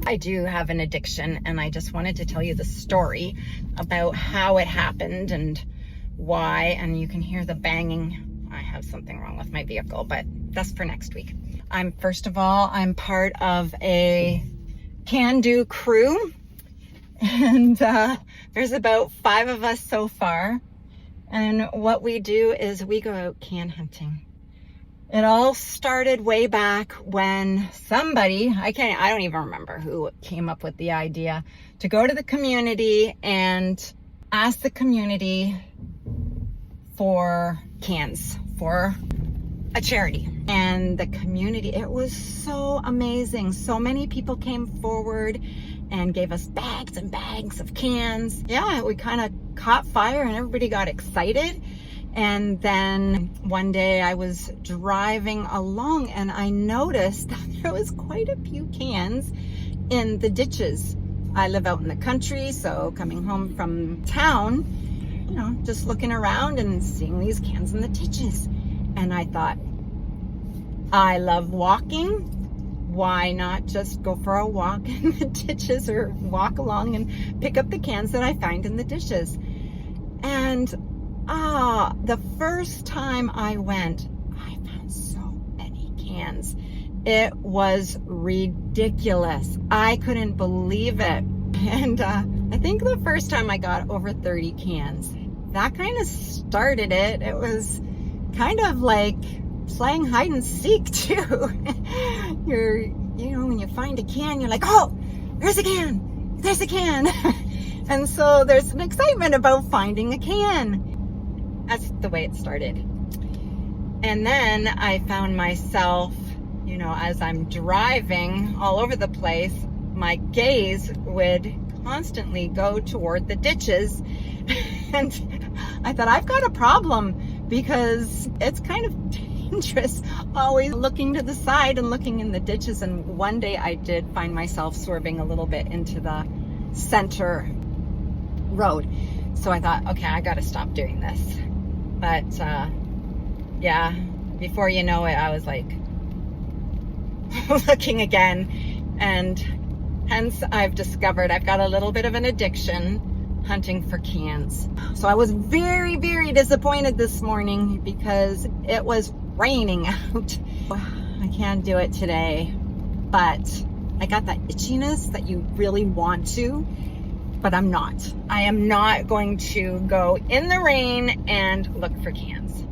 I do have an addiction, and I just wanted to tell you the story about how it happened and why. And you can hear the banging. I have something wrong with my vehicle, but that's for next week. First of all, I'm part of a can-do crew, and there's about 5 of us so far. And what we do is we go out can hunting. It all started way back when somebody, I don't even remember who came up with the idea to go to the community and ask the community for cans for a charity. And the community, it was so amazing. So many people came forward and gave us bags and bags of cans. Yeah, we kind of caught fire and everybody got excited. And then one day I was driving along and I noticed that there was quite a few cans in the ditches. I live out in the country, so coming home from town, just looking around and seeing these cans in the ditches. And I thought, I love walking. Why not just go for a walk in the ditches or walk along and pick up the cans that I find in the ditches? And the first time I went, I found so many cans. It was ridiculous. I couldn't believe it. And I think the first time I got over 30 cans. That kind of started it. It was kind of like playing hide and seek too. When you find a can, you're like, oh, there's a can. There's a can. And so there's an excitement about finding a can. That's the way it started. And then I found myself, as I'm driving all over the place, my gaze would constantly go toward the ditches. And I thought, I've got a problem, because it's kind of dangerous always looking to the side and looking in the ditches. And one day I did find myself swerving a little bit into the center road. So I thought, okay, I got to stop doing this. But yeah, before you know it, I was like looking again. And hence I've discovered I've got a little bit of an addiction hunting for cans. So I was very, very disappointed this morning because it was raining out. I can't do it today, but I got that itchiness that you really want to. But I'm not. I am not going to go in the rain and look for cans.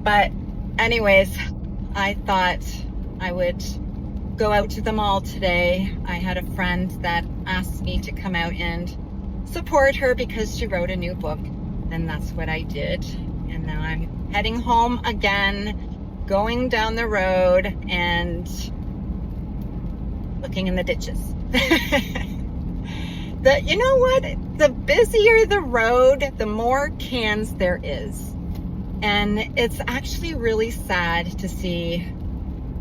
But anyways, I thought I would go out to the mall today. I had a friend that asked me to come out and support her because she wrote a new book. And that's what I did. And now I'm heading home again, going down the road and looking in the ditches. You know what? The busier the road, the more cans there is. And it's actually really sad to see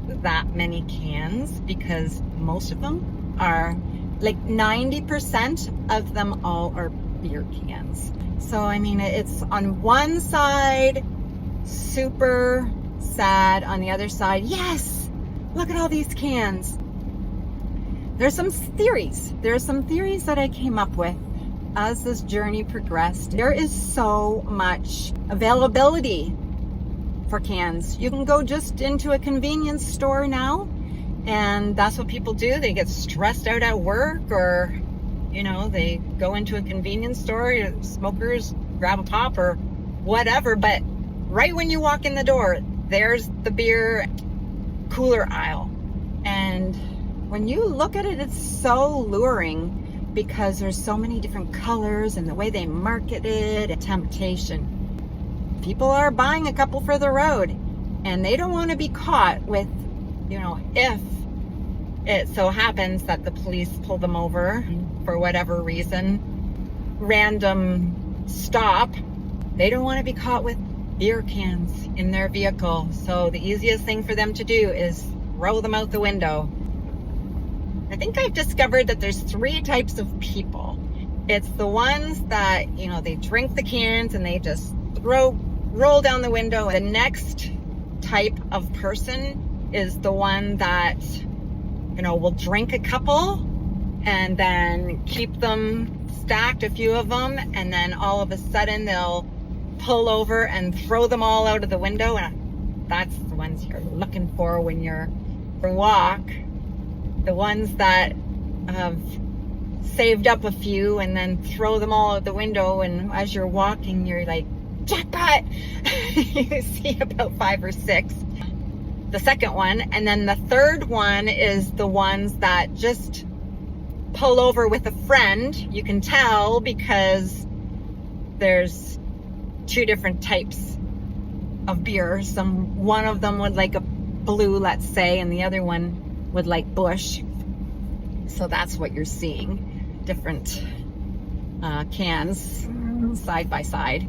that many cans, because most of them are, like 90% of them all are beer cans. So, I mean, it's on one side, super sad. On the other side, yes, look at all these cans. There's some theories. There are some theories that I came up with as this journey progressed. There is so much availability for cans. You can go just into a convenience store now, and that's what people do. They get stressed out at work, or, they go into a convenience store, smokers grab a pop or whatever. But right when you walk in the door, there's the beer cooler aisle. And when you look at it, it's so luring because there's so many different colors and the way they market it. A temptation. People are buying a couple for the road, and they don't want to be caught with, if it so happens that the police pull them over for whatever reason, random stop, they don't want to be caught with beer cans in their vehicle. So the easiest thing for them to do is throw them out the window. I think I've discovered that there's 3 types of people. It's the ones that, they drink the cans and they just roll down the window. The next type of person is the one that we'll drink a couple and then keep them stacked, a few of them, and then all of a sudden they'll pull over and throw them all out of the window. And that's the ones you're looking for when you're for a walk. The ones that have saved up a few and then throw them all out the window, and as you're walking you're like, jackpot. You see about 5 or 6. The second one, and then the third one is the ones that just pull over with a friend. You can tell because there's 2 different types of beer. One of them would like a blue, let's say, and the other one would like Bush. So that's what you're seeing, different cans side by side.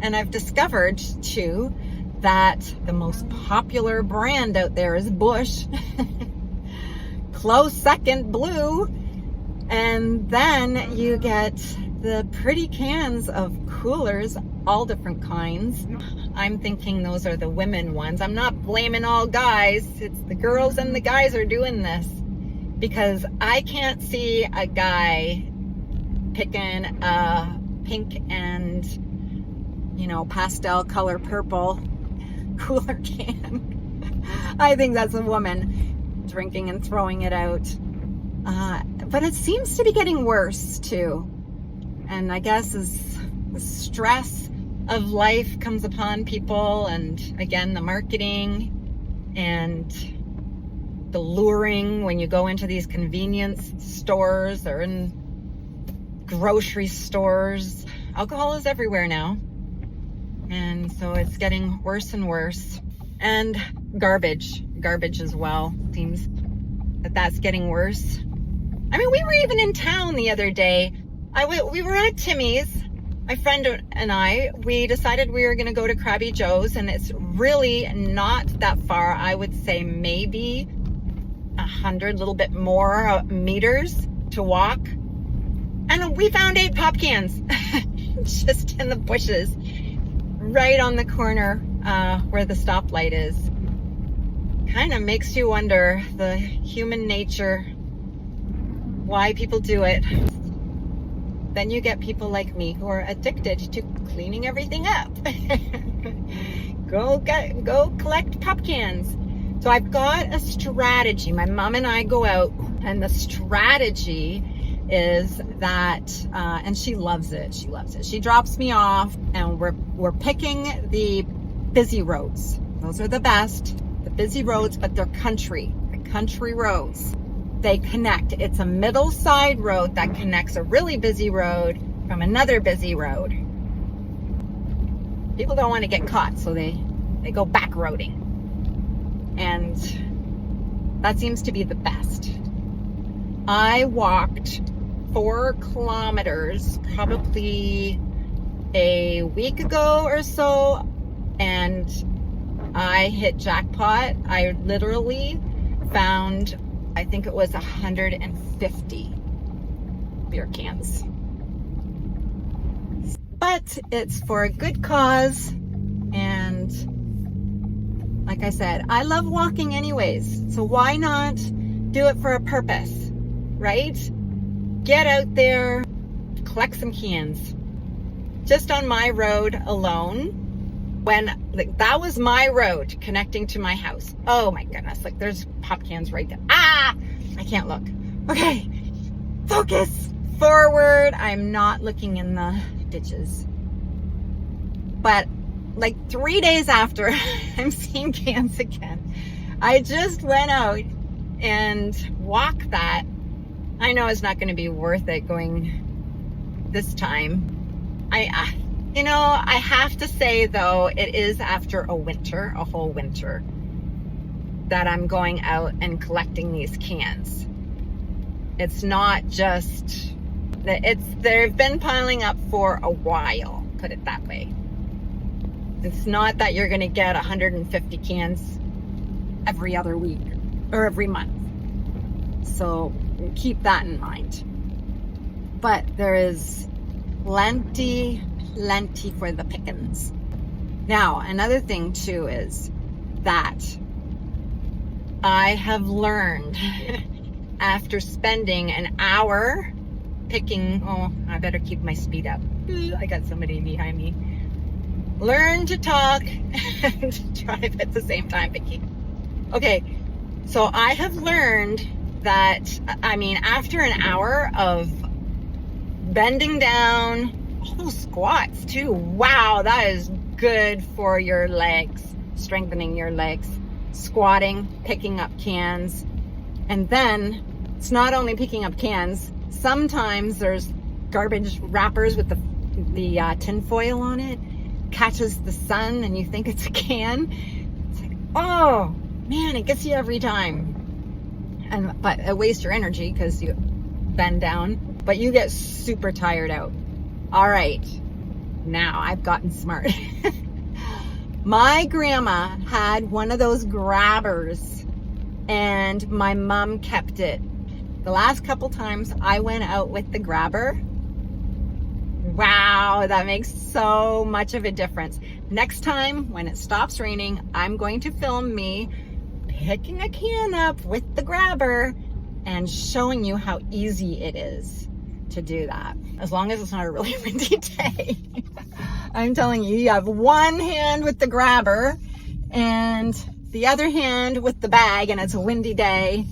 And I've discovered too that the most popular brand out there is Bush. Close second, Blue. And then you get the pretty cans of coolers, all different kinds. I'm thinking those are the women ones. I'm not blaming all guys. It's the girls and the guys are doing this, because I can't see a guy picking a pink and, pastel color purple cooler can. I think that's a woman drinking and throwing it out. But it seems to be getting worse too. And I guess as the stress of life comes upon people, and again, the marketing and the luring when you go into these convenience stores or in grocery stores, alcohol is everywhere now. And so it's getting worse and worse. And garbage as well. Seems that that's getting worse. I mean, we were even in town the other day. We were at Timmy's. My friend and I, we decided we were going to go to Krabby Joe's, and it's really not that far. I would say maybe 100, a little bit more meters to walk. And we found 8 pop cans just in the bushes, right on the corner where the stoplight is. Kind of makes you wonder the human nature, why people do it. Then you get people like me who are addicted to cleaning everything up. Go collect pop cans. So I've got a strategy. My mom and I go out, and the strategy is that, and she loves it. She loves it. She drops me off, and we're picking the busy roads. Those are the best, the busy roads, but they're country roads. They connect. It's a middle side road that connects a really busy road from another busy road. People don't want to get caught, so they go back roading. And that seems to be the best. I walked 4 kilometers probably a week ago or so, and I hit jackpot. I literally found, I think it was 150 beer cans. But it's for a good cause, and like I said, I love walking anyways, so why not do it for a purpose, right? Get out there, collect some cans. Just on my road alone, that was my road connecting to my house. Oh my goodness, there's pop cans right there. I can't look. Okay, focus forward. I'm not looking in the ditches. But 3 days after, I'm seeing cans again. I just went out and walked that. I know it's not going to be worth it going this time. I have to say though, it is after a whole winter, that I'm going out and collecting these cans. It's not just they've been piling up for a while, put it that way. It's not that you're going to get 150 cans every other week or every month. So keep that in mind. But there is plenty for the pickings. Now, another thing too is that I have learned after spending an hour picking, oh, I better keep my speed up. I got somebody behind me. Learn to talk and drive at the same time, Vicky. Okay, so I have learned that, I mean, after an hour of bending down, oh, squats too. Wow, that is good for your legs, strengthening your legs. Squatting, picking up cans, and then it's not only picking up cans. Sometimes there's garbage wrappers with the tin foil on it, catches the sun, and you think it's a can. It's like, oh man, it gets you every time. But it wastes your energy because you bend down, but you get super tired out. All right, now I've gotten smart. My grandma had one of those grabbers and my mom kept it. The last couple times I went out with the grabber, wow, that makes so much of a difference. Next time when it stops raining, I'm going to film me picking a can up with the grabber and showing you how easy it is to do that, as long as it's not a really windy day. I'm telling you, you have one hand with the grabber and the other hand with the bag, and it's a windy day,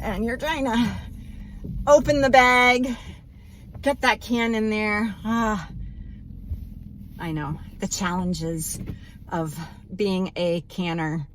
and you're trying to open the bag, get that can in there. I know, the challenges of being a canner.